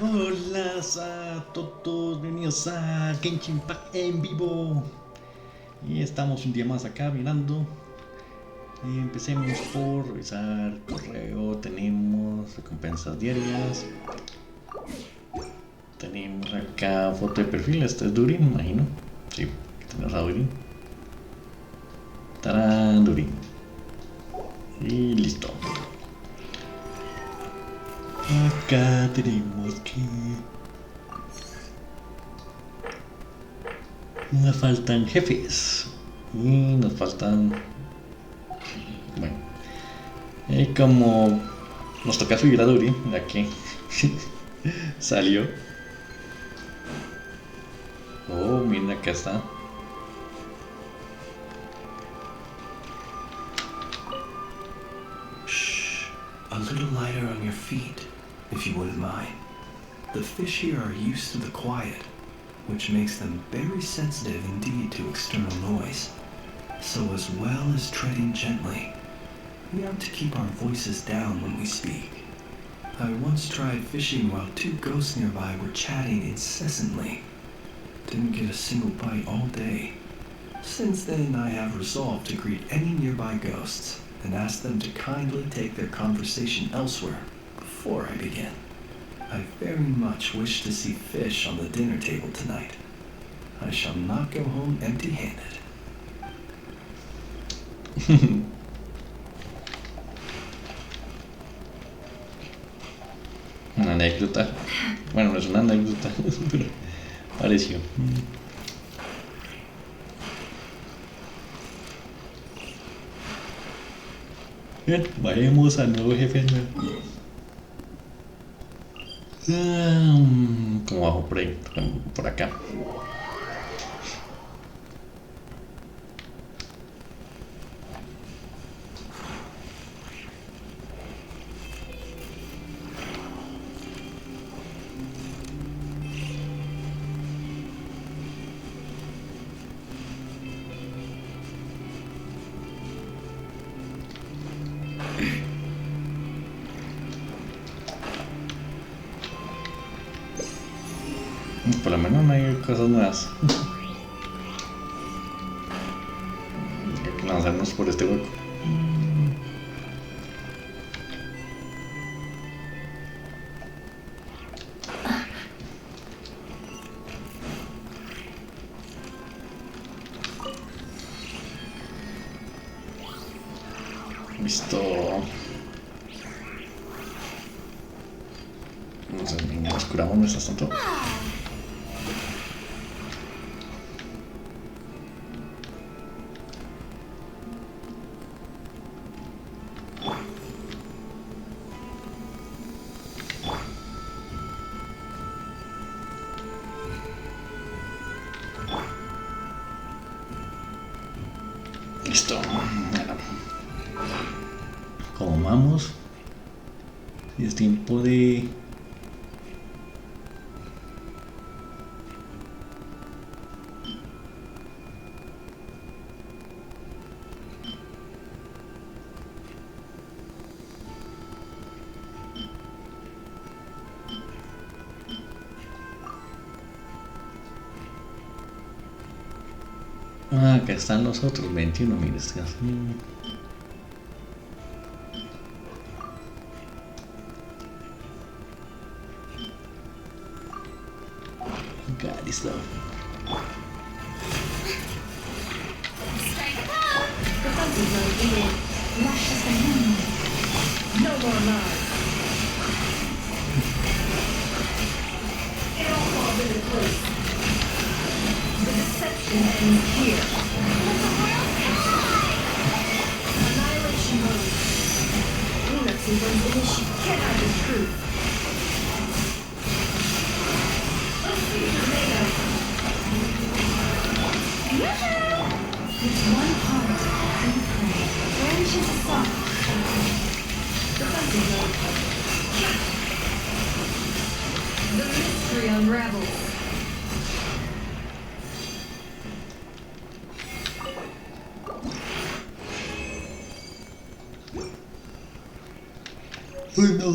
Hola a todos, bienvenidos a Genshin Impact en vivo. Y estamos un día más acá mirando. Y empecemos por revisar correo. Tenemos recompensas diarias. Tenemos acá foto de perfil. Este es Durin, imagino. Sí, tenemos a Durin. Tarán, Durin. Y listo. Acá tenemos que nos faltan jefes. Y nos faltan. Bueno, como nos toca subir a Durin, ya que salió. Oh, mira, acá está. Shh. A little lighter on your feet, if you wouldn't mind. The fish here are used to the quiet, which makes them very sensitive indeed to external noise. So as well as treading gently, we are to keep our voices down when we speak. I once tried fishing while two ghosts nearby were chatting incessantly. Didn't get a single bite all day. Since then, I have resolved to greet any nearby ghosts and ask them to kindly take their conversation elsewhere before I begin. I very much wish to see fish on the dinner table tonight. I shall not go home empty-handed. Una anécdota. Bueno, no es una anécdota, pero pareció. Bien, vayamos al nuevo jefe. Como bajo por ahí, por acá. Por lo menos no hay cosas nuevas. Hay que lanzarnos por este hueco. Listo. Nos curamos mientras tanto. Listo. Bueno. Comamos. Y es tiempo de... Ah, acá están los otros 21, mira, este caso. God, listo. No more lies. It all falls into place. The deception ends here. Annihilation mode. Lunacy runs initiate. Get out the truth. Let's see what you're made of. With one heart and pray. Branches soft. Defensive mode. The mystery unravels. Oh no.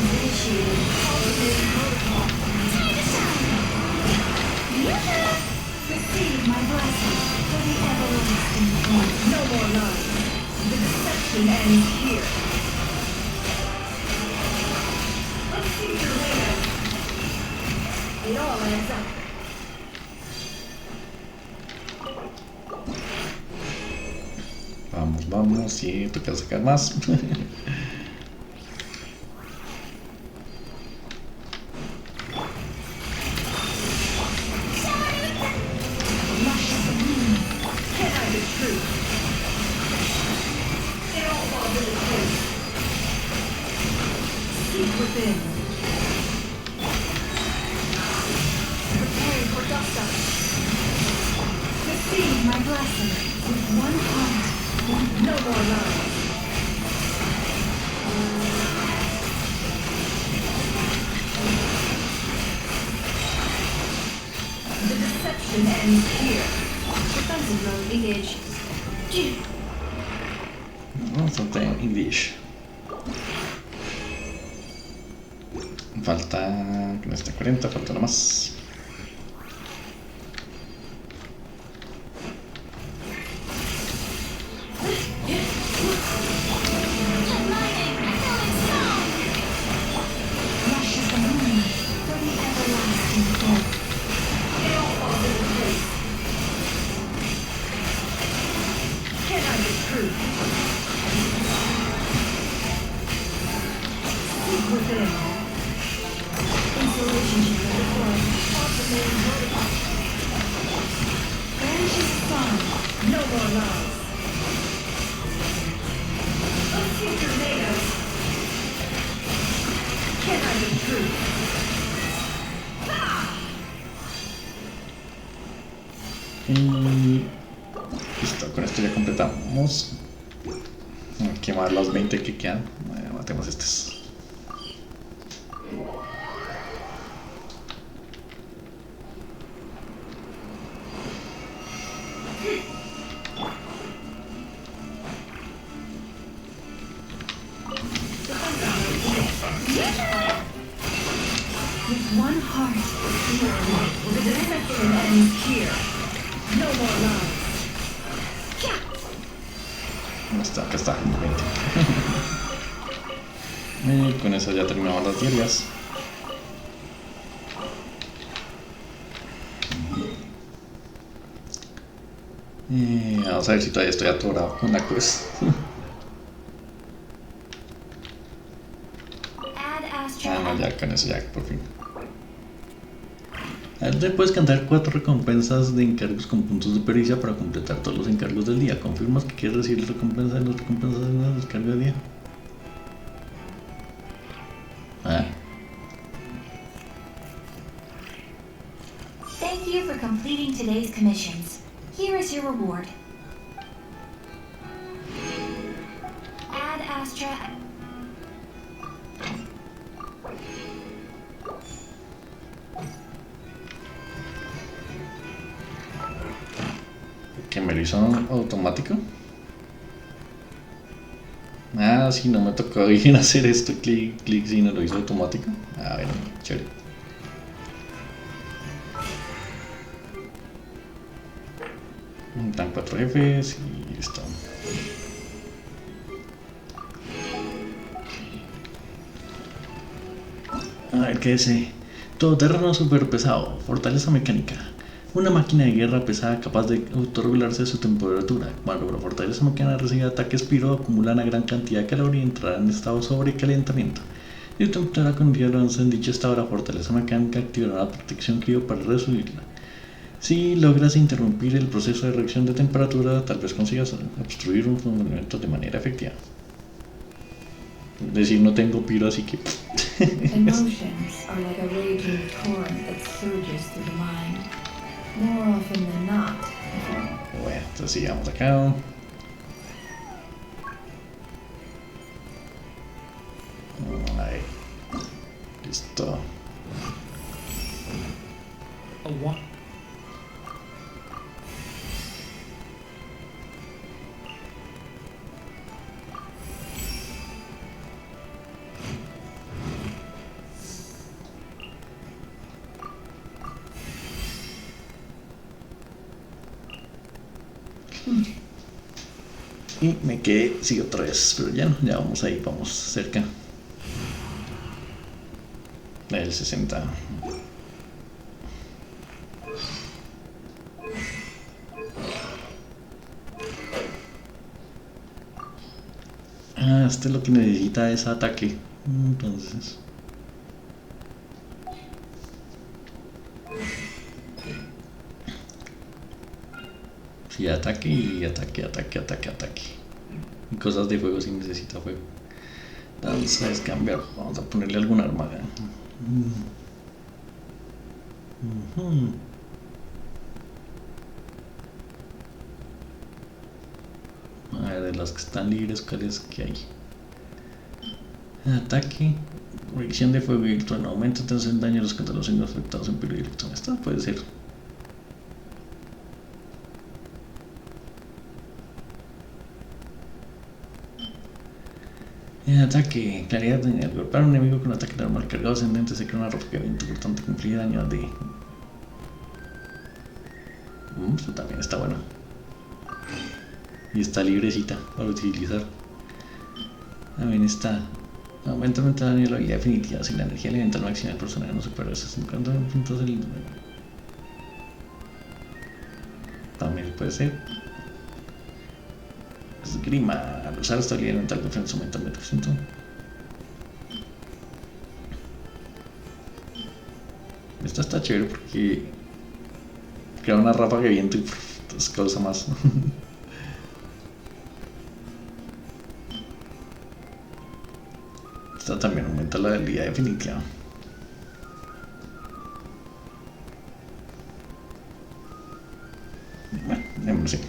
sequence initiated. Cultivating protocol. Time to shine! Receive my blessing for the everlasting point. No more lies. The deception ends here. Let's see your later. It all adds up. Vamos, vamos, sí, toca sacar más. Within. Preparing for dust up. Receive my blessing with one heart. No more love. The deception ends here. Defensive mode engaged. Vamos a tener English. Falta, con esta 40, falta una más. Y listo, con esto ya completamos. Vamos a quemar las 20 que quedan. Matemos estos. With one heart, the deception ends here. No more love. Acá está, 20. Y con eso ya terminamos las diarias. Vamos a ver si todavía estoy atorado con la cruz. No, ya con eso ya, por fin. Te puedes cantar 4 recompensas de encargos con puntos de pericia para completar todos los encargos del día. ¿Confirmas que quieres recibir recompensas en las recompensas de la descarga del día? Thank you for completing today's commissions. Here is your reward. Ad Astra. ¿Que me lo hizo automático? Sí, no me tocó bien hacer esto. Clic, clic, sí, no lo hizo automático. Bueno, chévere. Están 4 jefes y listo. A ver qué dice. Todoterreno super pesado, fortaleza mecánica. Una máquina de guerra pesada capaz de autorregularse a su temperatura. Cuando la fortaleza mecánica recibe ataques pyro, acumula una gran cantidad de calor y entrará en estado de sobrecalentamiento. Si tu temperatura continúa avanzando en dicho estado, la fortaleza mecánica activará la protección crío para reducirla. Si logras interrumpir el proceso de reacción de temperatura, tal vez consigas obstruir un fundamento de manera efectiva. Es decir, no tengo pyro, así que... Emotions are like a raging torrent that surges through the mind. More often than not. Bueno, entonces sigamos acá. Ahí. Listo. Y me quedé, sí, otra vez, pero ya no, ya vamos ahí, vamos cerca del 60. Ah, este lo que necesita es ataque. Entonces... sí, ataque y ataque. Y cosas de fuego si necesita fuego. Entonces, cambiar. Vamos a ponerle alguna arma. A ver, de las que están libres, ¿cuáles que hay? Ataque, reacción de fuego y el trueno. Aumenta entonces el daño a los contra los afectados en peligro directo. Esta puede ser. Ataque, claridad al golpear a un enemigo con un ataque normal cargado ascendente se crea una ráfaga de viento, por tanto inflige daño de... esto también está bueno. Y está librecita para utilizar. También está. Aumenta el daño de la habilidad definitiva. Si la energía elemental máxima del personaje no supera esos 50 puntos del... también puede ser. Esgrima. Al usar esta habilidad elemental de defensa aumenta el 20%. Esta está chévere porque crea una ráfaga de viento y entonces causa más. Esta también aumenta la habilidad definitiva. Bueno, démoslo así.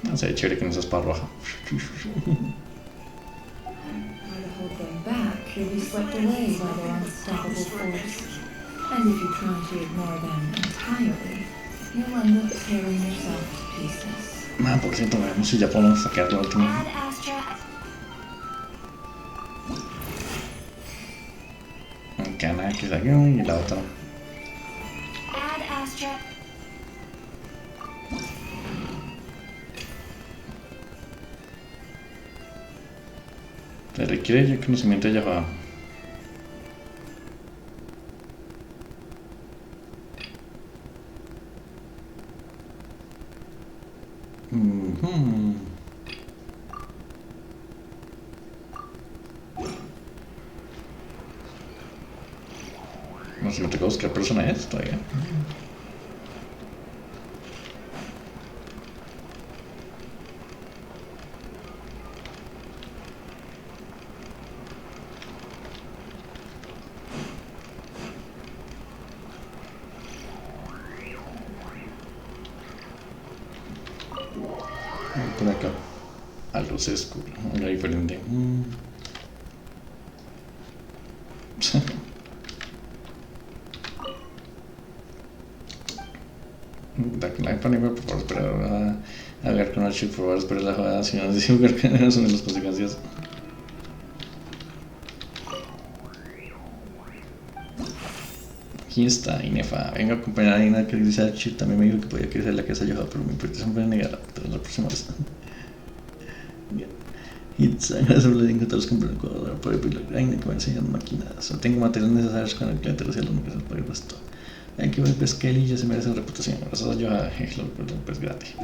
No sé, chévere que no seas para roja. You'll be swept away by their unstoppable force. And if you try to ignore them entirely, you'll end up tearing yourself to pieces. Ah, por cierto, veremos si ya podemos sacar la última. Add Astra. Acá nada que salió y la otra. Add Astra. Se requiere ya conocimiento de Java. No sé, me tengo que buscar personajes todavía. Por acá. Algo se descubre, algo diferente. La panema, por favor, esperar a ver con Archie, por favor, esperar la jugada, si no decimos que no son las consecuencias. Aquí está, Inefa. Vengo a acompañar a Ina que dice Archie. También me dijo que podía crecer la que se ha llevado, pero mi petición fue negar tras la próxima vez. Gracias por los encantados que me han por el pilar grande que me enseñan máquinas. No tengo materiales necesarios con el que te los nunca se puede ir esto. Vean que buen pez Kelly ya se merece la reputación. Gracias a yo a Hegel por un pez gratis.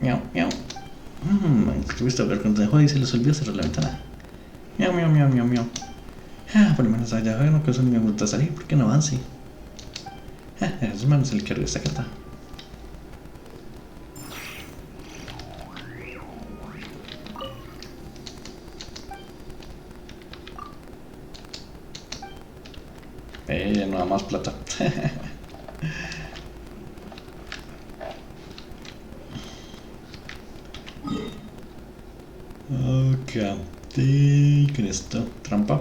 Miau, miau. Estuviste a ver cuando dejó y se les olvidó cerrar la ventana. Miau, miau, miau, miau, miau. Ah, por lo menos allá no que eso ni me gusta salir porque no avance. Esos manos el cargo de esta carta. Ya no da más plata. capté con esto. Trampa.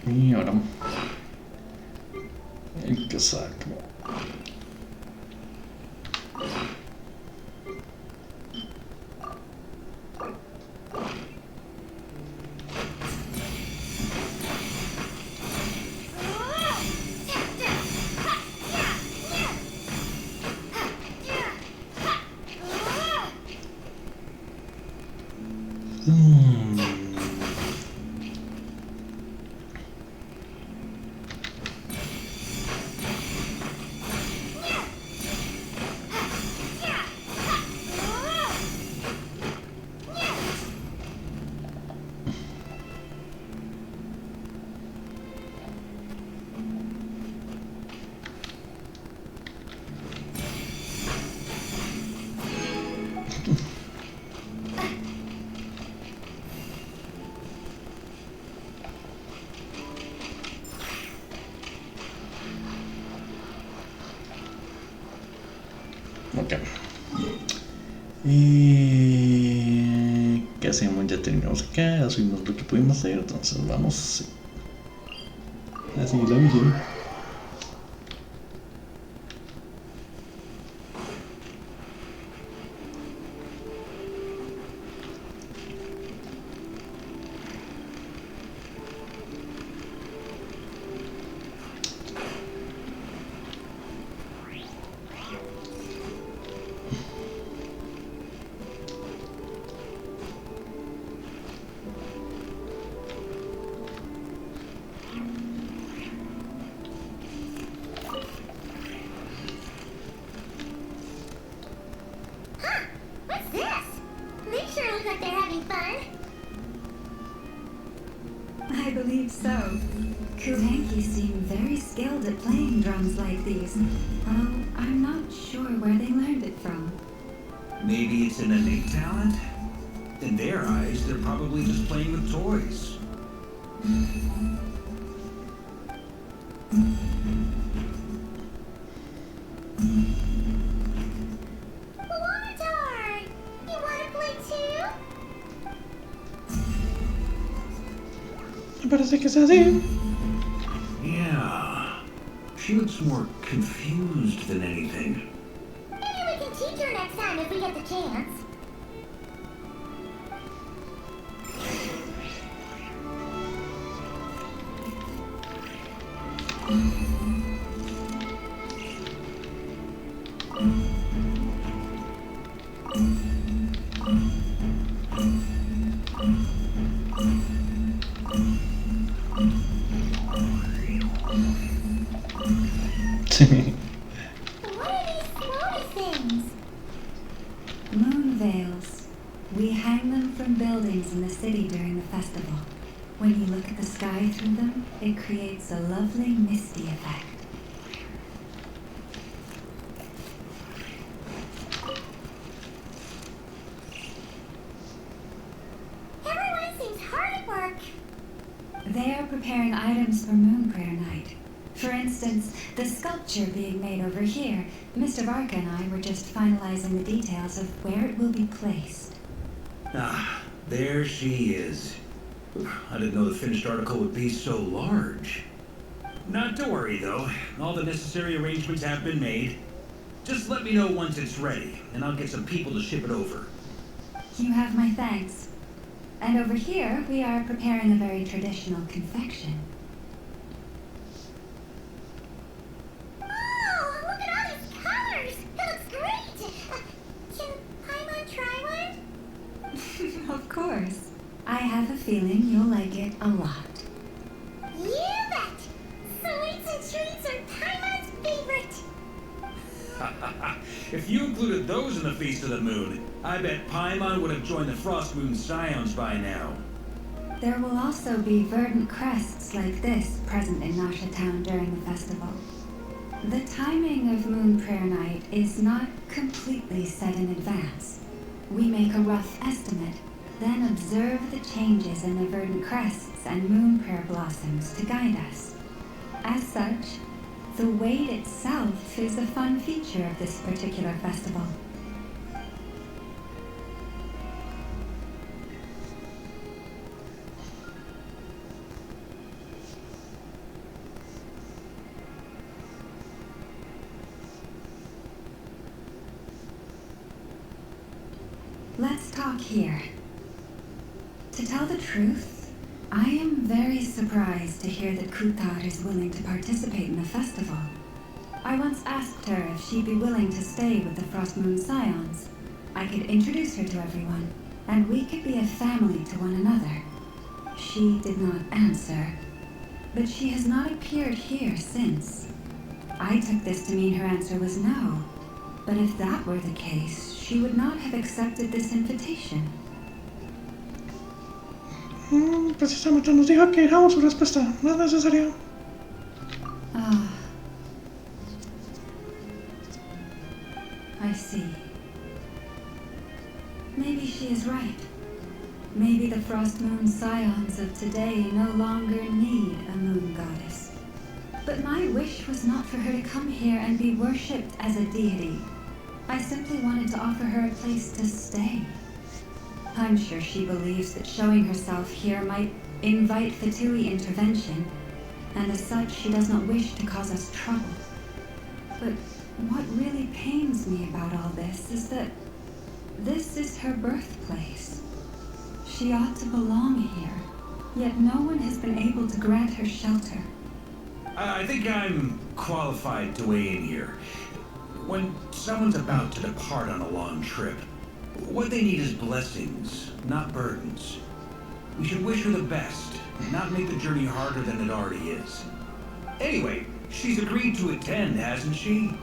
Y ahora el casaco. Ok. ¿Qué hacemos? Ya terminamos acá, asumimos lo que pudimos hacer, entonces vamos a seguir la misión. I believe so. Kuhanki seem very skilled at playing drums like these. Although I'm not sure where they learned it from. Maybe it's an innate talent? In their eyes, they're probably just playing with toys. Parece que es así. Yeah. She looks more confused than anything. Maybe we can teach her next time if we get the chance. What are these floaty things? Moon veils. We hang them from buildings in the city during the festival. When you look at the sky through them, it creates a lovely misty effect. Everyone seems hard at work. They are preparing items for Moon Prayer Night. For instance, the sculpture being made over here. Mr. Varka and I were just finalizing the details of where it will be placed. Ah, there she is. I didn't know the finished article would be so large. Not to worry, though. All the necessary arrangements have been made. Just let me know once it's ready, and I'll get some people to ship it over. You have my thanks. And over here, we are preparing a very traditional confection. Oh, look at all these colors. It looks great. Can Paimon try one? Of course. I have a feeling you'll like it a lot. You bet. Sweets and treats are Paimon's favorite. If you included those in the Feast of the Moon, I bet Paimon would have joined the Frost Moon Scions by now. There will also be verdant crests like this present in Nasha Town during the festival. The timing of Moon Prayer Night is not completely set in advance. We make a rough estimate, then observe the changes in the verdant crests and moon prayer blossoms to guide us. As such, the wait itself is a fun feature of this particular festival. Let's talk here. To tell the truth, I am very surprised to hear that Kutar is willing to participate in the festival. I once asked her if she'd be willing to stay with the Frost Moon Scions. I could introduce her to everyone, and we could be a family to one another. She did not answer, but she has not appeared here since. I took this to mean her answer was no, but if that were the case, she would not have accepted this invitation. Precisamente nos dijo que dejamos su respuesta. No es necesario. Ah. I see. Maybe she is right. Maybe the Frost Moon Scions of today no longer need a moon goddess. But my wish was not for her to come here and be worshipped as a deity. I simply wanted to offer her a place to stay. I'm sure she believes that showing herself here might invite Fatui intervention, and as such she does not wish to cause us trouble. But what really pains me about all this is that this is her birthplace. She ought to belong here, yet no one has been able to grant her shelter. I think I'm qualified to weigh in here. When someone's about to depart on a long trip, what they need is blessings, not burdens. We should wish her the best, not make the journey harder than it already is. Anyway, she's agreed to attend, hasn't she?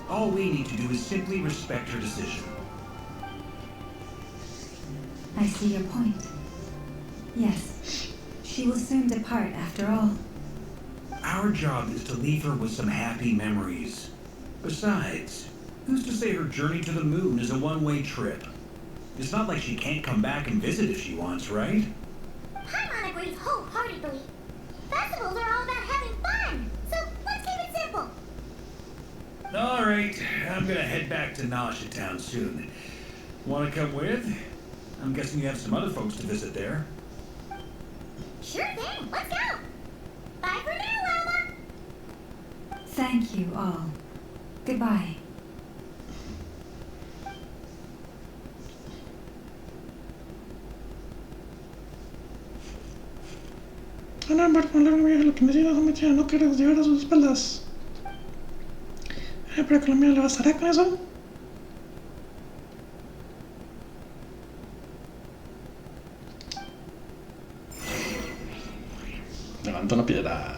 All we need to do is simply respect her decision. I see your point. Yes, she will soon depart after all. Our job is to leave her with some happy memories. Besides, who's to say her journey to the moon is a one-way trip? It's not like she can't come back and visit if she wants, right? Paimon agrees wholeheartedly. Festivals are all about having fun, so let's keep it simple. All right, I'm gonna head back to Nasha Town soon. Want to come with? I'm guessing you have some other folks to visit there. Sure thing, let's go. Bye for now, Alma. Thank you all. Goodbye. Ana, embarco un largo viaje, lo que necesita su mentira, no quiere llevar a sus espaldas. Pero Colombia le bastará con eso. Levanta una piedra.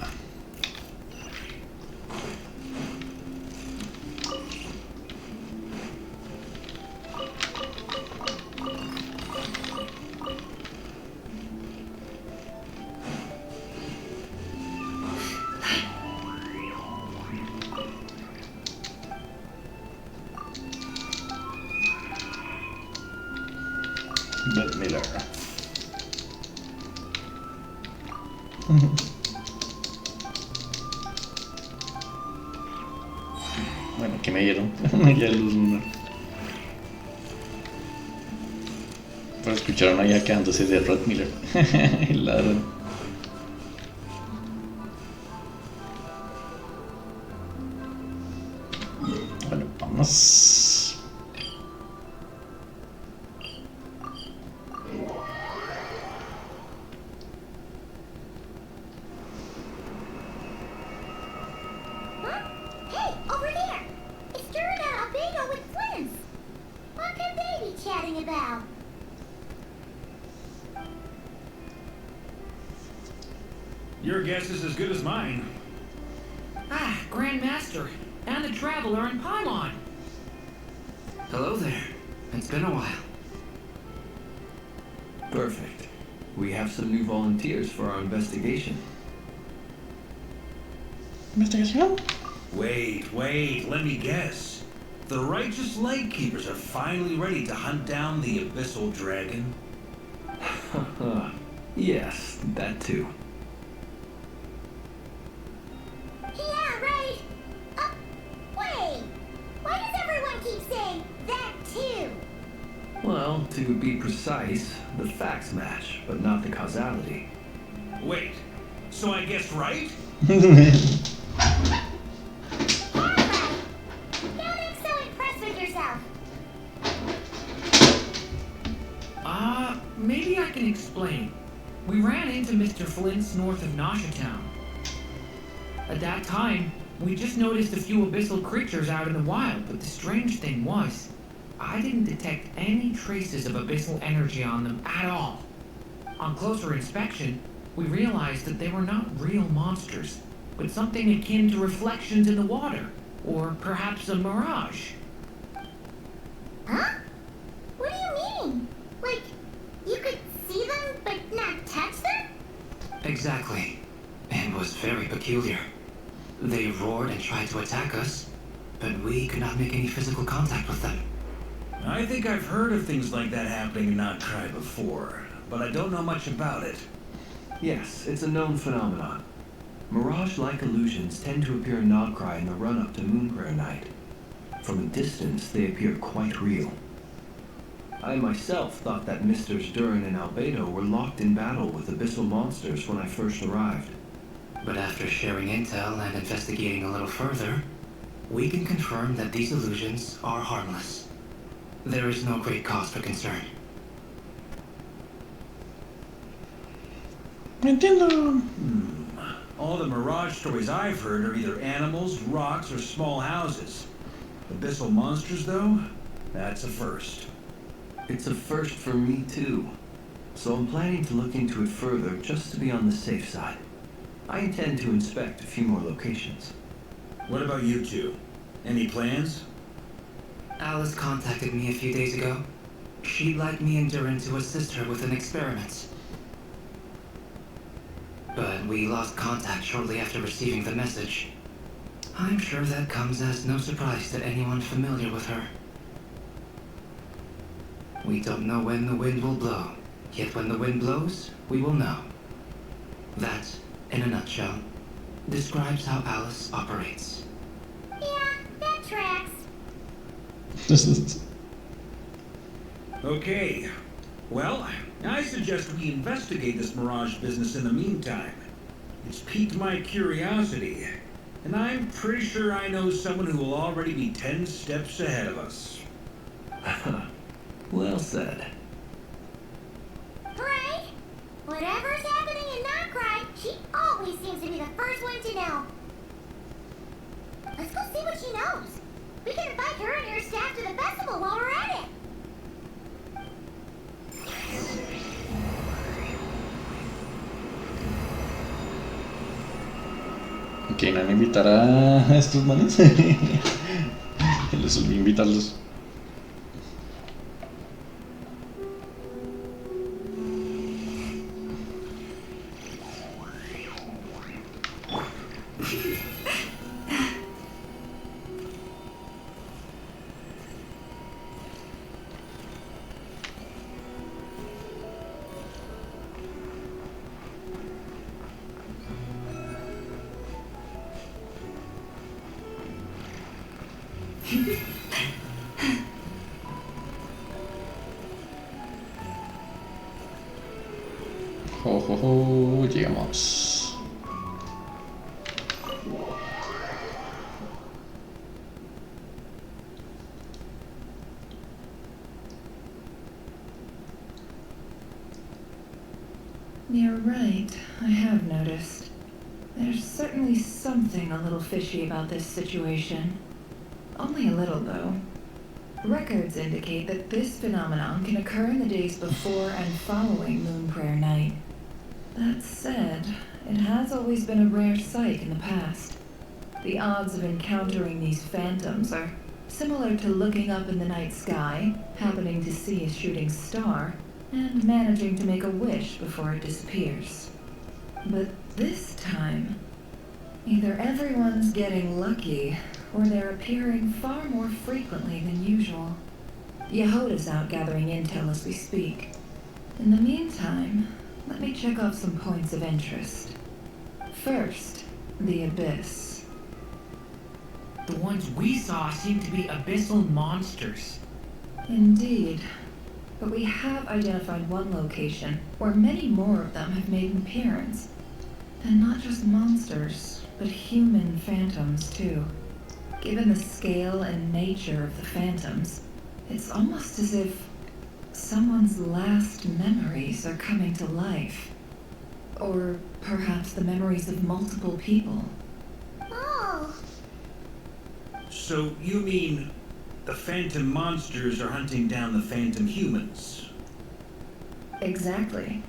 Beth Miller. Bueno, que me dieron una guía de luz lunar. Pero escucharon allá quedándose de Rod Miller. El ladrón. Bueno, vamos. Huh? Hey, over there! It's Durin and Albedo with twins! What could they be chatting about? Your guess is as good as mine. Ah, Grand Master, and the Traveler in Paimon. Hello there. It's been a while. Perfect. We have some new volunteers for our investigation. ¿Investigación? Wait, let me guess. The righteous lightkeepers are finally ready to hunt down the abyssal dragon. Yes, that too. Yeah, right. Wait. Why does everyone keep saying that too? Well, to be precise, the facts match, but not the causality. Wait, so I guess right? Alright. Don't act so impressed with yourself. Maybe I can explain. We ran into Mr. Flint's north of Noshatown. At that time, we just noticed a few abyssal creatures out in the wild, but the strange thing was, I didn't detect any traces of abyssal energy on them at all. On closer inspection, we realized that they were not real monsters, but something akin to reflections in the water, or perhaps a mirage. Huh? What do you mean? Like, you could see them but not touch them? Exactly. It was very peculiar. They roared and tried to attack us, but we could not make any physical contact with them. I think I've heard of things like that happening in Notcry before, but I don't know much about it. Yes, it's a known phenomenon. Mirage-like illusions tend to appear in Notcry in the run-up to Moonprayer Night. From a distance, they appear quite real. I myself thought that Misters Durin and Albedo were locked in battle with abyssal monsters when I first arrived. But after sharing intel and investigating a little further, we can confirm that these illusions are harmless. There is no great cause for concern. Entiendo. All the mirage stories I've heard are either animals, rocks, or small houses. Abyssal monsters, though? That's a first. It's a first for me too. So I'm planning to look into it further just to be on the safe side. I intend to inspect a few more locations. What about you two? Any plans? Alice contacted me a few days ago. She'd like me and Durin to assist her with an experiment. But we lost contact shortly after receiving the message. I'm sure that comes as no surprise to anyone familiar with her. We don't know when the wind will blow, yet when the wind blows, we will know. That, in a nutshell, describes how Alice operates. Yeah, that tracks. Okay. Well, I suggest we investigate this mirage business in the meantime. It's piqued my curiosity, and I'm pretty sure I know someone who will already be 10 steps ahead of us. Well said. Right? Whatever's happening in Notcry, she always seems to be the first one to know. Let's go see what she knows. We can invite her and her staff to the festival while we're at it. ¿Quién van a invitar a estos manes? Les olvidé invitarlos. Llegamos. You're right, I have noticed. There's certainly something a little fishy about this situation. Only a little, though. Records indicate that this phenomenon can occur in the days before and following Moonprayer Night. That said, it has always been a rare sight in the past. The odds of encountering these phantoms are similar to looking up in the night sky, happening to see a shooting star, and managing to make a wish before it disappears. But this time, either everyone's getting lucky, or they're appearing far more frequently than usual. Yehoda's out gathering intel as we speak. In the meantime, let me check off some points of interest. First, the Abyss. The ones we saw seem to be abyssal monsters. Indeed. But we have identified one location where many more of them have made an appearance. And not just monsters, but human phantoms too. Given the scale and nature of the phantoms, it's almost as if someone's last memories are coming to life. Or perhaps the memories of multiple people. Oh, So you mean the phantom monsters are hunting down the phantom humans? Exactly.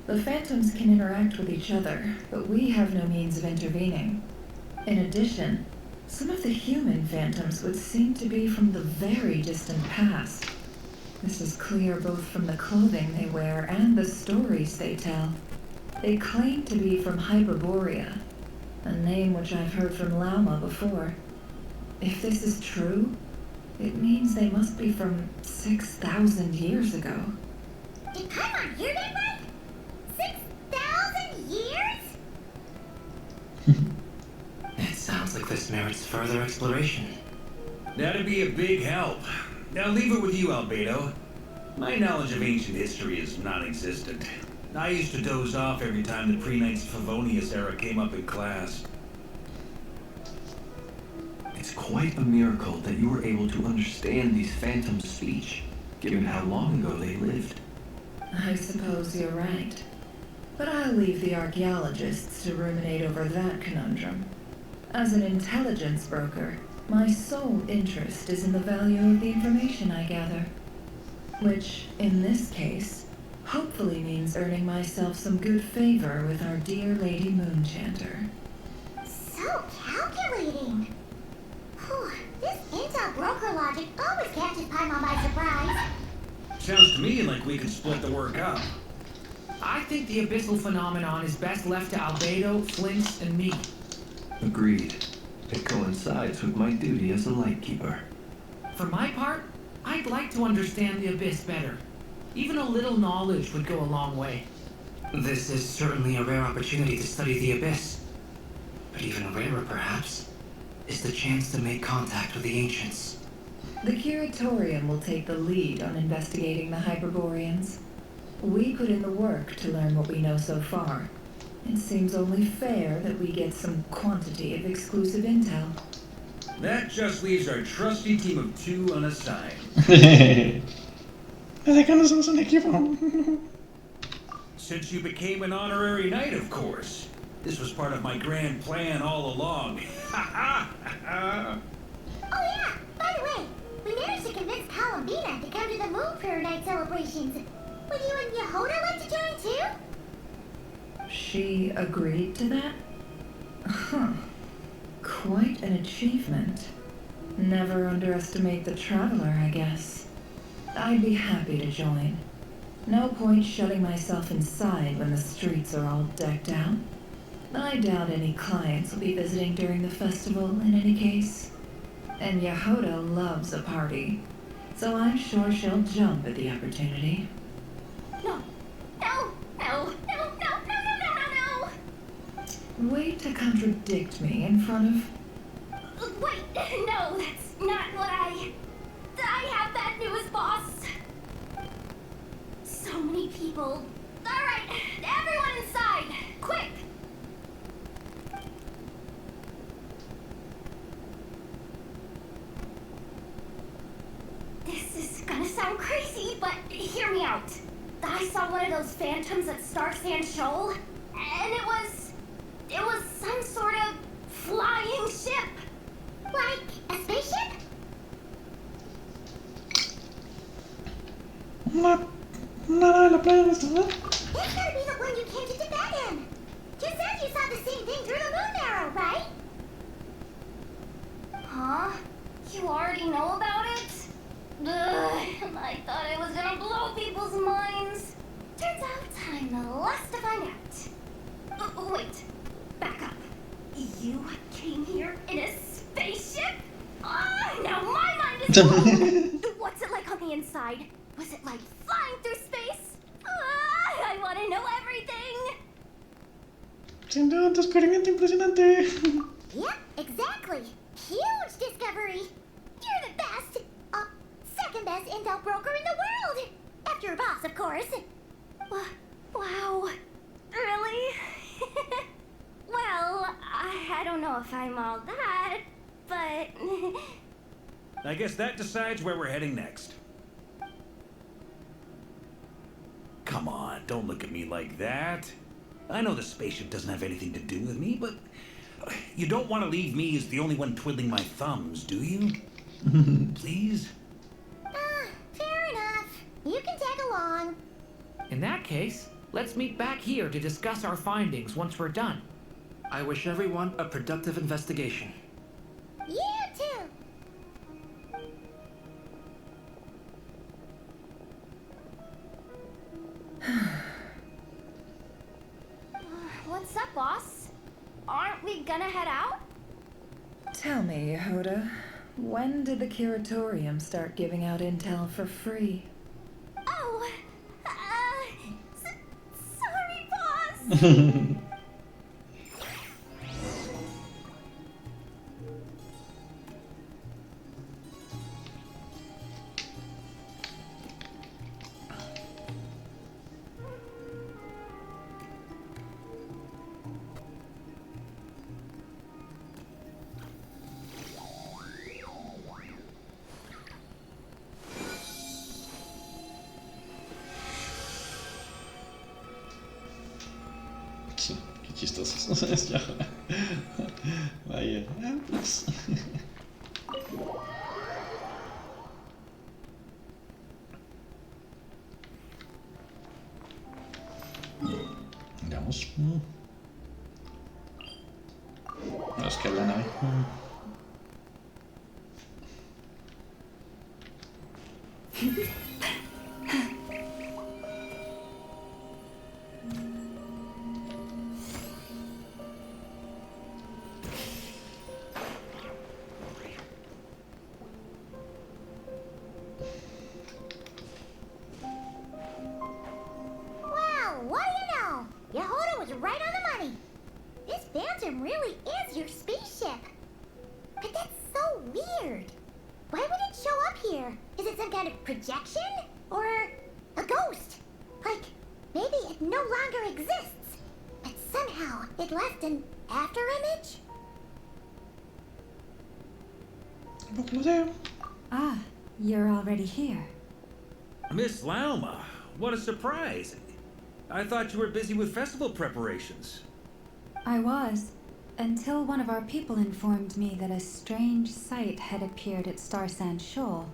The phantoms can interact with each other, but we have no means of intervening. In addition, some of the human phantoms would seem to be from the very distant past. This is clear both from the clothing they wear and the stories they tell. They claim to be from Hyperborea, a name which I've heard from Lauma before. If this is true, it means they must be from 6,000 years ago. did Paimon hear that right? 6,000 years? It sounds like this merits further exploration. That'd be a big help. Now leave it with you, Albedo. My knowledge of ancient history is non-existent. I used to doze off every time the pre-Knights Favonius era came up in class. It's quite a miracle that you were able to understand these phantoms' speech, given how long ago they lived. I suppose you're right. But I'll leave the archaeologists to ruminate over that conundrum. As an intelligence broker, my sole interest is in the value of the information I gather. Which, in this case, hopefully means earning myself some good favor with our dear Lady Moonchanter. So calculating. Whew, this intel broker logic always catches Paimon by surprise. Sounds to me like we could split the work up. I think the abyssal phenomenon is best left to Albedo, Flint, and me. Agreed. It coincides with my duty as a lightkeeper. For my part, I'd like to understand the abyss better. Even a little knowledge would go a long way. This is certainly a rare opportunity to study the Abyss. But even rarer, perhaps, is the chance to make contact with the Ancients. The Curatorium will take the lead on investigating the Hyperboreans. We put in the work to learn what we know so far. It seems only fair that we get some quantity of exclusive intel. That just leaves our trusty team of two unassigned. Desde que no somos un equipo. Since you became an honorary knight, of course. This was part of my grand plan all along. Oh yeah, by the way, we managed to convince Columbina to come to the Moon Prayer Night celebrations. Would you and Yehoda like to join too? She agreed to that? Huh. Quite an achievement. Never underestimate the traveler, I guess. I'd be happy to join. No point shutting myself inside when the streets are all decked out. I doubt any clients will be visiting during the festival in any case. And Yehoda loves a party, so I'm sure she'll jump at the opportunity. No, no, no, no, no, no, no, no, no, no. Way to contradict me in front of... Wait, no, that's not what I have bad news, boss. So many people. All right, everyone inside, quick. This is gonna sound crazy, but hear me out. I saw one of those phantoms at Star Sand Shoal, and it was some sort of flying ship. Like a spaceship? Nada de la playa de esta, ¿verdad? That's gotta be the one you came to Tibet in. You said you saw the same thing through the moon arrow, right? Huh? You already know about it? Ugh, I thought it was gonna blow people's minds. Turns out I'm the last to find out. Wait, back up. You came here in a spaceship? What's it like on the inside? Was it like flying through space? I want to know everything! Sin duda, un descubrimiento impresionante. Yep, exactly. Huge discovery. You're the best. Second best intel broker in the world. After your boss, of course. Wow. Really? Well, I don't know if I'm all that, but... I guess that decides where we're heading next. Come on, don't look at me like that. I know the spaceship doesn't have anything to do with me, but you don't want to leave me as the only one twiddling my thumbs, do you? Please? Fair enough. You can tag along. In that case, let's meet back here to discuss our findings once we're done. I wish everyone a productive investigation. You too. What's up, boss? Aren't we gonna head out? Tell me, Yehuda, when did the curatorium start giving out intel for free? Oh, sorry, boss. Sí, qué chistosos. Ya. Vaya. Pues. Veamos. No, es que la nave. Wow, what do you know? Yehuda was right on the money. This Phantom really is your spaceship. But that's so weird. Why would it show up here? Is it some kind of projection? Or a ghost? Like, maybe it no longer exists, but somehow it left an afterimage? Tampoco lo sé. Ah, you're already here. Miss Lauma, what a surprise. I thought you were busy with festival preparations. I was, until one of our people informed me that a strange sight had appeared at Star Sand Shoal.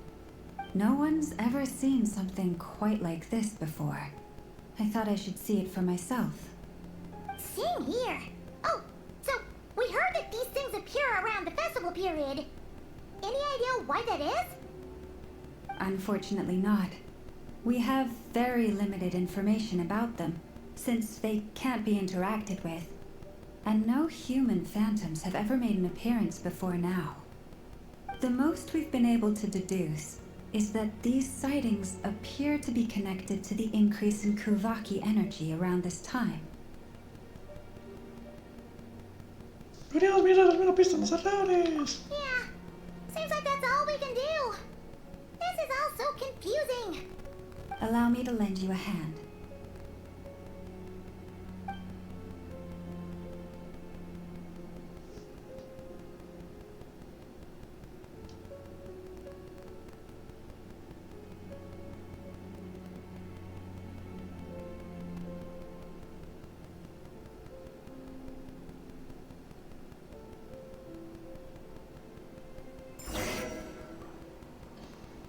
No one's ever seen something quite like this before. I thought I should see it for myself. Same here. Oh, so we heard that these things appear around the festival period. Any idea why that is? Unfortunately not. We have very limited information about them, since they can't be interacted with. And no human phantoms have ever made an appearance before now. The most we've been able to deduce is that these sightings appear to be connected to the increase in Kuvaki energy around this time. Podríamos mirar alguna pista en los alrededores. Yeah, seems like that's all we can do. This is all so confusing. Allow me to lend you a hand.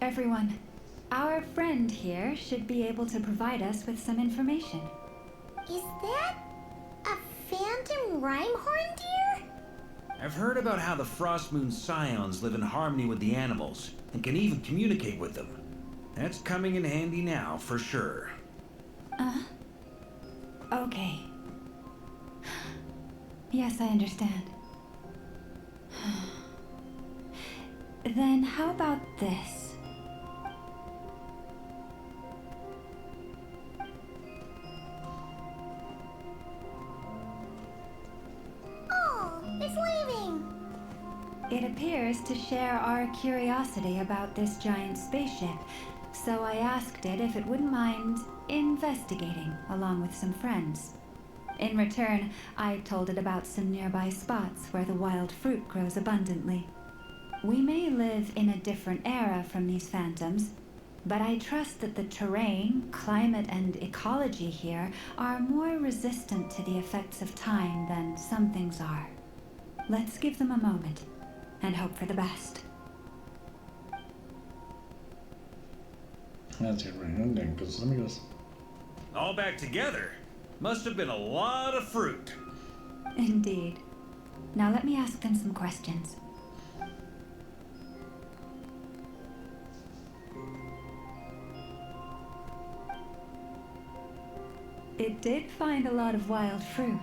Everyone, our friend here should be able to provide us with some information. Is that a phantom rhymehorn deer? I've heard about how the Frost Moon Scions live in harmony with the animals and can even communicate with them. That's coming in handy now, for sure. Okay. Yes, I understand. Then how about this? Oh, it's leaving. It appears to share our curiosity about this giant spaceship, so I asked it if it wouldn't mind investigating along with some friends. In return, I told it about some nearby spots where the wild fruit grows abundantly. We may live in a different era from these phantoms, but I trust that the terrain, climate, and ecology here are more resistant to the effects of time than some things are. Let's give them a moment and hope for the best. That's it, right? Con sus amigos. All back together? Must have been a lot of fruit. Indeed. Now let me ask them some questions. It did find a lot of wild fruit,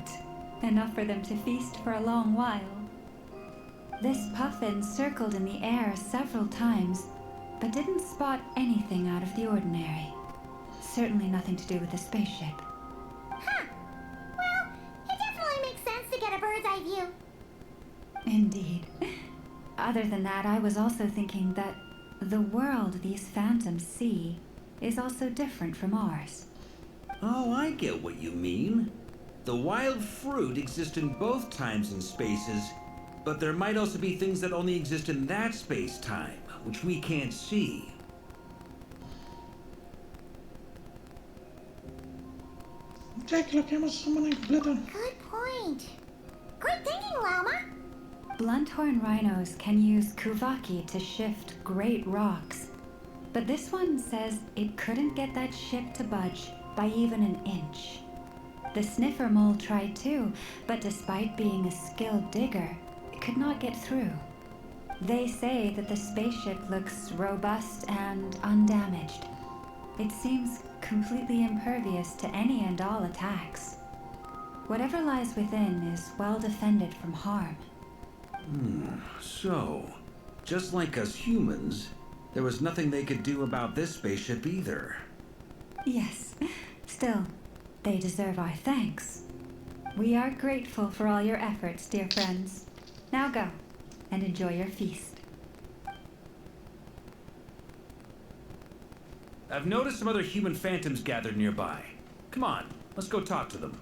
enough for them to feast for a long while. This puffin circled in the air several times, but didn't spot anything out of the ordinary. Certainly nothing to do with the spaceship. Huh. Well, it definitely makes sense to get a bird's eye view. Indeed. Other than that, I was also thinking that the world these phantoms see is also different from ours. Oh, I get what you mean. The wild fruit exists in both times and spaces, but there might also be things that only exist in that space-time, which we can't see. Ya que lo que llamas semana incompleta. Good point. Good thinking, Lama. Blunthorn rhinos can use kuvaki to shift great rocks, but this one says it couldn't get that ship to budge by even an inch. The sniffer mole tried too, but despite being a skilled digger, it could not get through. They say that the spaceship looks robust and undamaged. It seems completely impervious to any and all attacks. Whatever lies within is well defended from harm. So, just like us humans, there was nothing they could do about this spaceship either. Yes, still, they deserve our thanks. We are grateful for all your efforts, dear friends. Now go, and enjoy your feast. I've noticed some other human phantoms gathered nearby. Come on, let's go talk to them.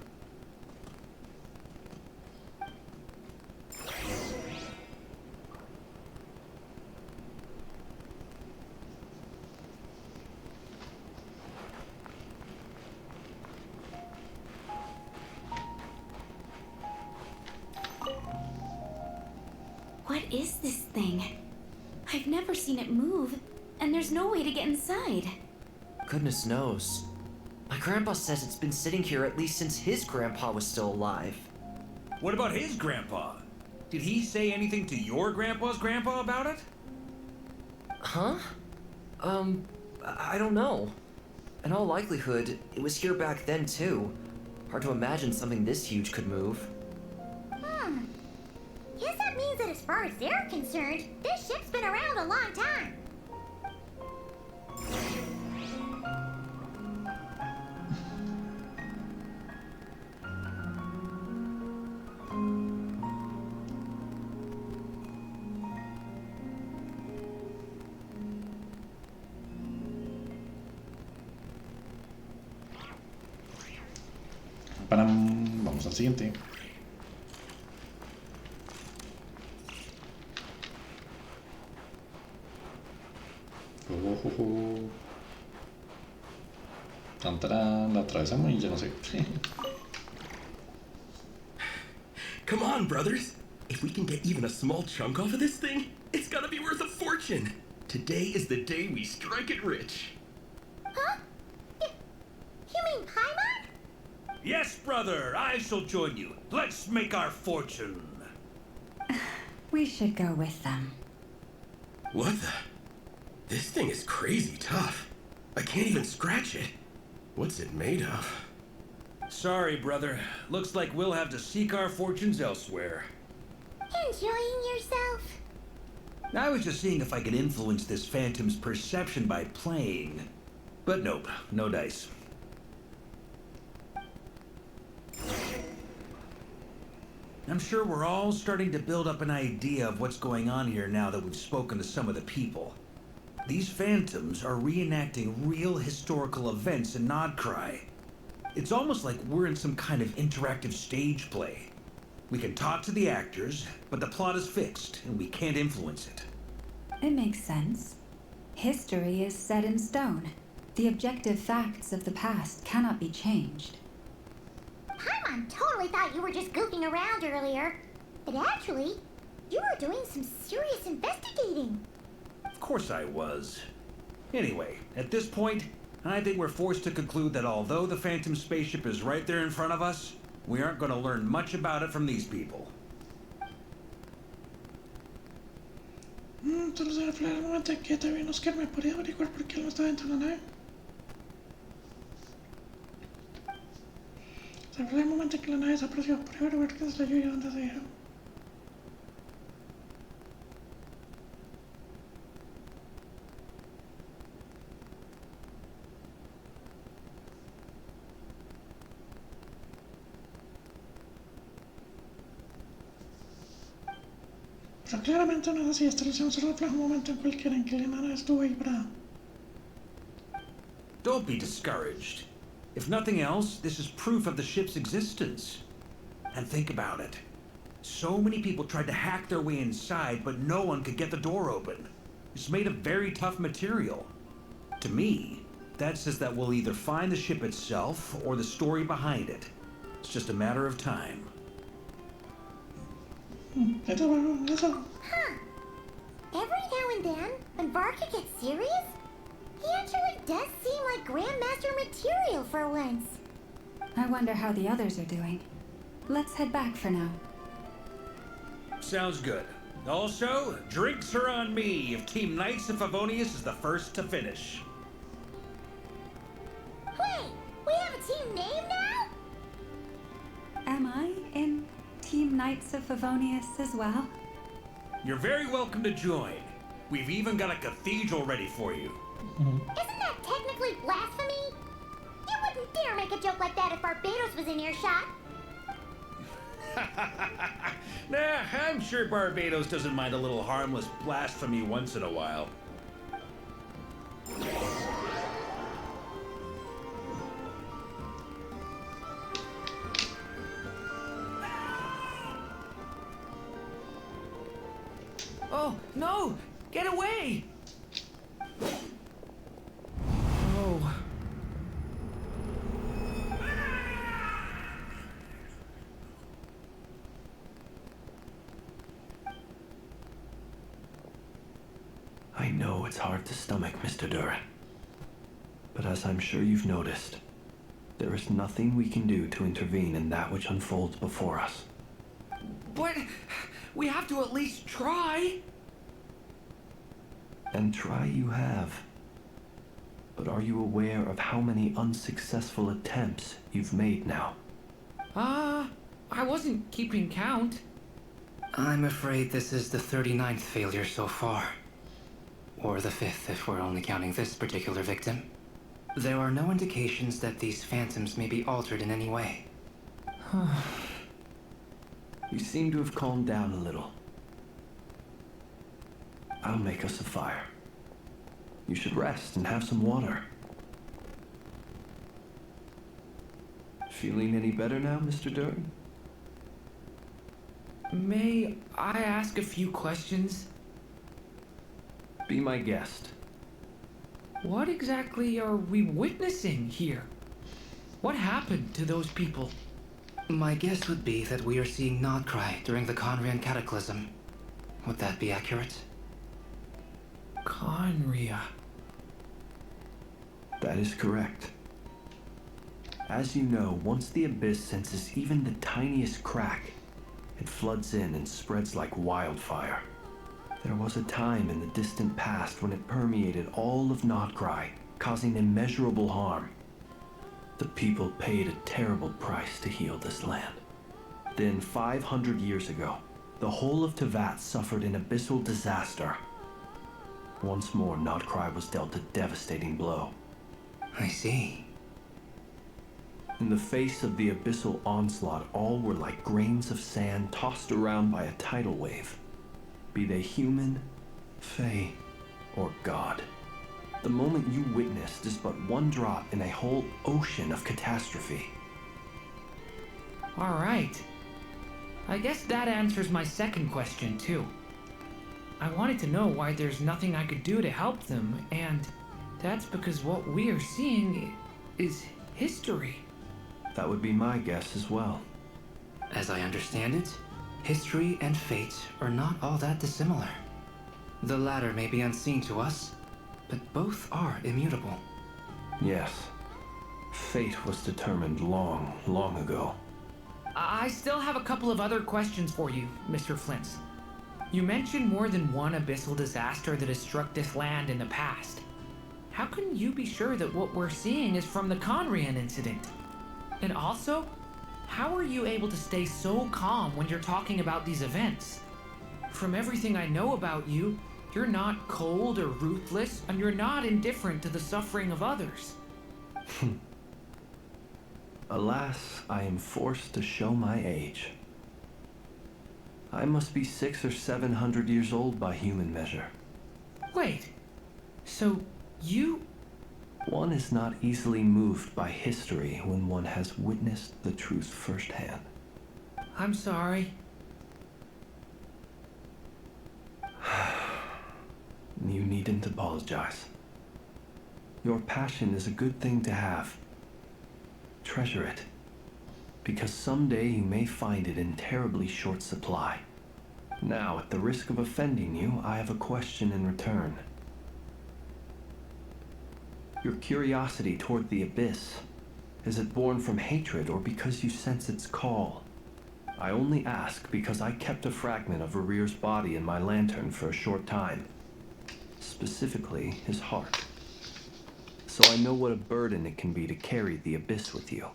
What is this thing? I've never seen it move, and there's no way to get inside. Goodness knows. My grandpa says it's been sitting here at least since his grandpa was still alive. What about his grandpa? Did he say anything to your grandpa's grandpa about it? Huh? I don't know. In all likelihood, it was here back then too. Hard to imagine something this huge could move. Guess that means that as far as they're concerned, this ship's been around a long time. Vamos al siguiente. Tantarán, la atravesamos y ya no sé. Come on, brothers. If we can get even a small chunk off of this thing, it's gonna be worth a fortune. Today is the day we strike it rich. Huh? You mean Paimon? Yes, brother, I shall join you. Let's make our fortune. We should go with them. What the? This thing is crazy tough. I can't even scratch it. What's it made of? Sorry, brother. Looks like we'll have to seek our fortunes elsewhere. Enjoying yourself? I was just seeing if I could influence this phantom's perception by playing. But nope, no dice. I'm sure we're all starting to build up an idea of what's going on here now that we've spoken to some of the people. These phantoms are reenacting real historical events in Nodcry. It's almost like we're in some kind of interactive stage play. We can talk to the actors, but the plot is fixed, and we can't influence it. It makes sense. History is set in stone. The objective facts of the past cannot be changed. Paimon totally thought you were just goofing around earlier. But actually, you were doing some serious investigating. Of course I was. Anyway, at this point, I think we're forced to conclude that although the Phantom spaceship is right there in front of us, we aren't going to learn much about it from these people. Solo se refleja el momento en que te vi Oscar me podía averiguar por qué él no estaba dentro de la nave. Se refleja el momento en que la nave desapareció. Podría averiguar qué se leyó y dónde se dejó. Pero claramente no es así, esta ilusión solo refleja un momento en cualquiera en que la nave estuvo ahí parada. Don't be discouraged. If nothing else, this is proof of the ship's existence. And think about it. So many people tried to hack their way inside, but no one could get the door open. It's made of very tough material. To me, that says that we'll either find the ship itself or the story behind it. It's just a matter of time. Eso. Huh. Every now and then, when Varka gets serious, he actually does seem like Grandmaster material for once. I wonder how the others are doing. Let's head back for now. Sounds good. Also, drinks are on me if Team Knights of Favonius is the first to finish. Wait, we have a team name now? Am I in Team Knights of Favonius as well? You're very welcome to join. We've even got a cathedral ready for you. Isn't that technically blasphemy? You wouldn't dare make a joke like that if Barbados was in earshot. Nah, I'm sure Barbados doesn't mind a little harmless blasphemy once in a while. Oh, no! Get away! Oh. I know it's hard to stomach, Mr. Durin. But as I'm sure you've noticed, there is nothing we can do to intervene in that which unfolds before us. But we have to at least try. And try you have. But are you aware of how many unsuccessful attempts you've made now? I wasn't keeping count. I'm afraid this is the 39th failure so far. Or the 5th if we're only counting this particular victim. There are no indications that these phantoms may be altered in any way. You seem to have calmed down a little. I'll make us a fire. You should rest and have some water. Feeling any better now, Mr. Durin? May I ask a few questions? Be my guest. What exactly are we witnessing here? What happened to those people? My guess would be that we are seeing Nodcry during the Conrian Cataclysm. Would that be accurate? Conria. That is correct. As you know, once the Abyss senses even the tiniest crack, it floods in and spreads like wildfire. There was a time in the distant past when it permeated all of Nodcry, causing immeasurable harm. The people paid a terrible price to heal this land. Then, 500 years ago, The whole of Tevat suffered an abyssal disaster. Once more, Nodcry was dealt a devastating blow. I see. In the face of the abyssal onslaught, all were like grains of sand tossed around by a tidal wave. Be they human, fae, or god. The moment you witnessed is but one drop in a whole ocean of catastrophe. All right. I guess that answers my second question, too. I wanted to know why there's nothing I could do to help them, and that's because what we are seeing is history. That would be my guess as well. As I understand it, history and fate are not all that dissimilar. The latter may be unseen to us, but both are immutable. Yes. Fate was determined long, long ago. I still have a couple of other questions for you, Mr. Flint. You mentioned more than one abyssal disaster that has struck this land in the past. How can you be sure that what we're seeing is from the Conrian incident? And also, how are you able to stay so calm when you're talking about these events? From everything I know about you, you're not cold or ruthless, and you're not indifferent to the suffering of others. Alas, I am forced to show my age. I must be 600 or 700 years old by human measure. Wait, so you... One is not easily moved by history when one has witnessed the truth firsthand. I'm sorry. You needn't apologize. Your passion is a good thing to have. Treasure it, because someday you may find it in terribly short supply. Now, at the risk of offending you, I have a question in return. Your curiosity toward the abyss, is it born from hatred or because you sense its call? I only ask because I kept a fragment of Rerear's body in my lantern for a short time. Specifically, his heart. So I know what a burden it can be to carry the abyss with you.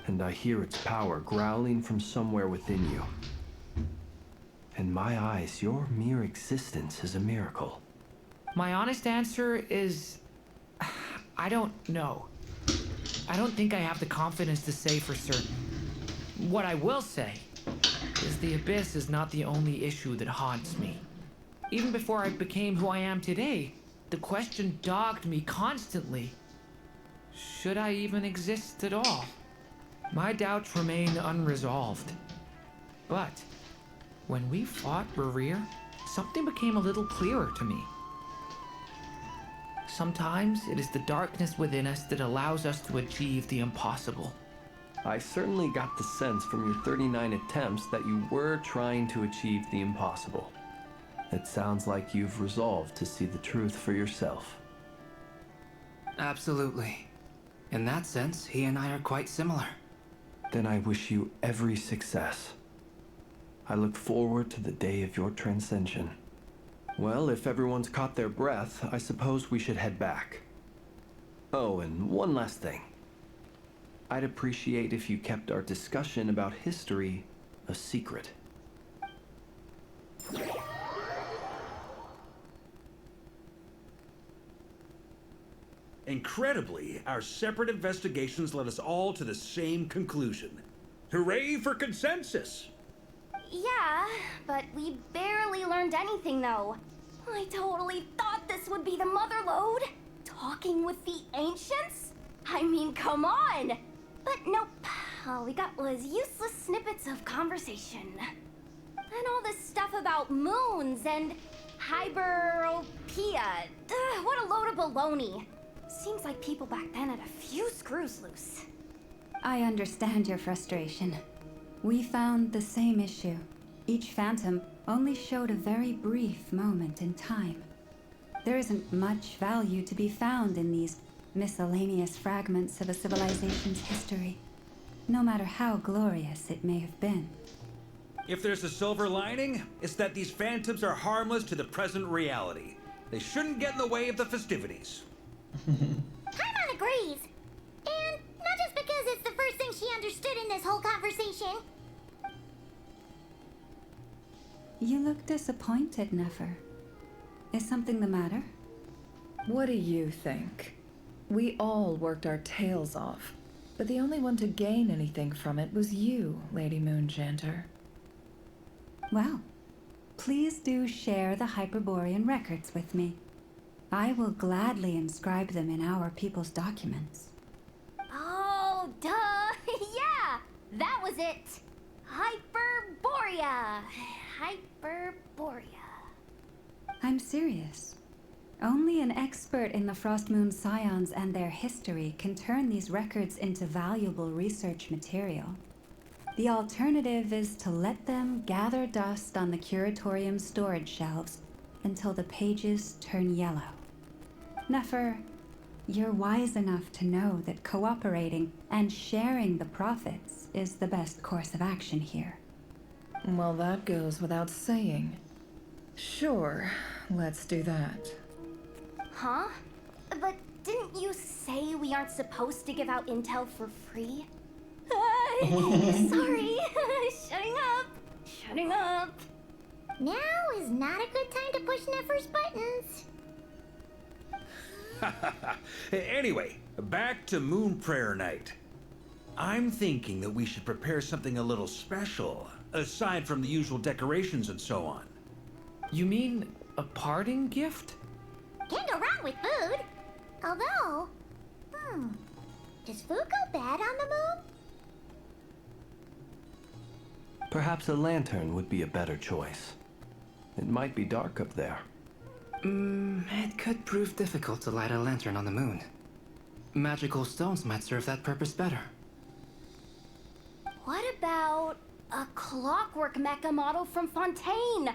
And I hear its power growling from somewhere within you. In my eyes, your mere existence is a miracle. My honest answer is... I don't know. I don't think I have the confidence to say for certain. What I will say is the abyss is not the only issue that haunts me. Even before I became who I am today, the question dogged me constantly. Should I even exist at all? My doubts remain unresolved. But when we fought Rerear, something became a little clearer to me. Sometimes it is the darkness within us that allows us to achieve the impossible. I certainly got the sense from your 39 attempts that you were trying to achieve the impossible. It sounds like you've resolved to see the truth for yourself. Absolutely. In that sense, he and I are quite similar. Then I wish you every success. I look forward to the day of your transcension. Well, if everyone's caught their breath, I suppose we should head back. Oh, and one last thing. I'd appreciate if you kept our discussion about history a secret. Incredibly, our separate investigations led us all to the same conclusion. Hooray for consensus! Yeah, but we barely learned anything, though. I totally thought this would be the mother lode. Talking with the ancients? I mean, come on! But nope, all we got was useless snippets of conversation. And all this stuff about moons and hyperopia. What a load of baloney. Seems like people back then had a few screws loose. I understand your frustration. We found the same issue. Each phantom only showed a very brief moment in time. There isn't much value to be found in these miscellaneous fragments of a civilization's history, no matter how glorious it may have been. If there's a silver lining, it's that these phantoms are harmless to the present reality. They shouldn't get in the way of the festivities. Paimon agrees. And not just because it's the first thing she understood in this whole conversation. You look disappointed, Nefer. Is something the matter? What do you think? We all worked our tails off, but the only one to gain anything from it was you, Lady Moonjanter. Well, please do share the Hyperborean records with me. I will gladly inscribe them in our people's documents. Oh, duh! Yeah! That was it! Hyperborea! Hyperborea. I'm serious. Only an expert in the Frostmoon Scions and their history can turn these records into valuable research material. The alternative is to let them gather dust on the Curatorium's storage shelves until the pages turn yellow. Nefer, you're wise enough to know that cooperating and sharing the profits is the best course of action here. Well, that goes without saying. Sure, let's do that. Huh? But didn't you say we aren't supposed to give out intel for free? Sorry. Shutting up. Shutting up. Now is not a good time to push Nefer's buttons. Anyway, back to Moon Prayer Night. I'm thinking that we should prepare something a little special, aside from the usual decorations and so on. You mean a parting gift? Can't go wrong with food. Although, does food go bad on the moon? Perhaps a lantern would be a better choice. It might be dark up there. It could prove difficult to light a lantern on the moon. Magical stones might serve that purpose better. What about a clockwork mecha model from Fontaine?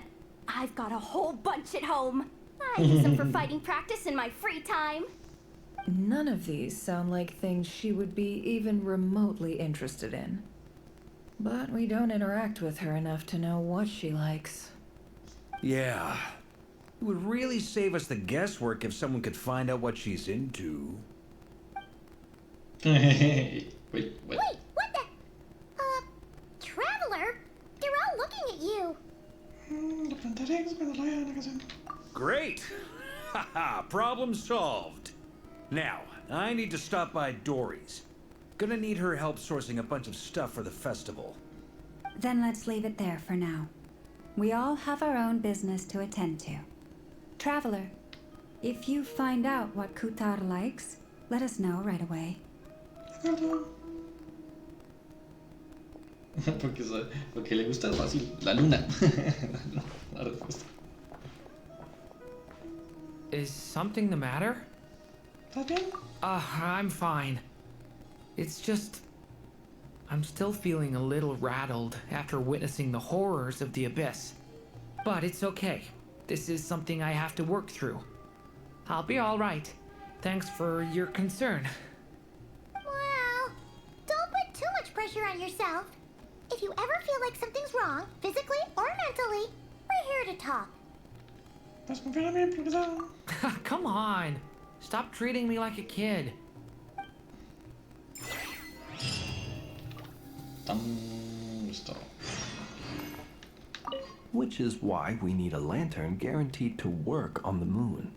I've got a whole bunch at home. I use them for fighting practice in my free time. None of these sound like things she would be even remotely interested in. But we don't interact with her enough to know what she likes. Yeah. It would really save us the guesswork if someone could find out what she's into. Wait, what? Wait, what the? Traveler? They're all looking at you. Lo plantaré cuando lo vea en la ocasión. Great! Haha, problem solved. Now, I need to stop by Dory's. Gonna need her help sourcing a bunch of stuff for the festival. Then let's leave it there for now. We all have our own business to attend to. Traveler, if you find out what Kutar likes, let us know right away. Porque le gusta fácil la luna. La respuesta. Is something the matter? ¿Estás bien? I'm fine. It's just... I'm still feeling a little rattled after witnessing the horrors of the Abyss. But it's okay. This is something I have to work through. I'll be alright. Thanks for your concern. Well, don't put too much pressure on yourself. If you ever feel like something's wrong, physically or mentally, we're here to talk. Pues confía en mí, profesor. Come on. Stop treating me like a kid. Listo. Which is why we need a lantern guaranteed to work on the moon.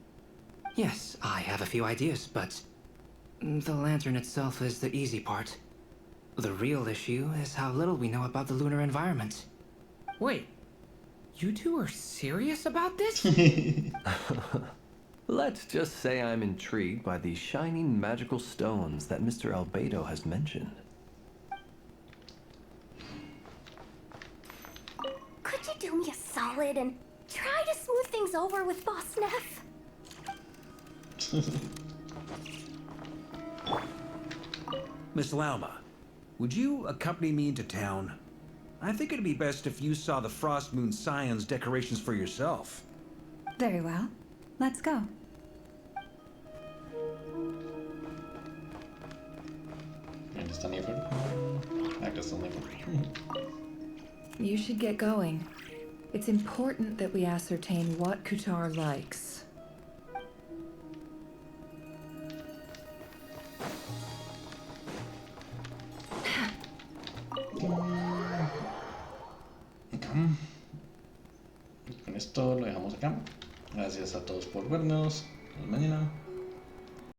Yes, I have a few ideas, but the lantern itself is the easy part. The real issue is how little we know about the lunar environment. Wait, you two are serious about this? Let's just say I'm intrigued by these shining magical stones that Mr. Albedo has mentioned. Could you do me a solid and try to smooth things over with Boss Neff? Miss Lauma, would you accompany me into town? I think it'd be best if you saw the Frostmoon Scions decorations for yourself. Very well. Let's go. ¿Dónde está Nefer? Acá está Nefer. You should get going. It's important that we ascertain what Kutar likes. esto lo dejamos acá. Gracias a todos por vernos. Hasta mañana.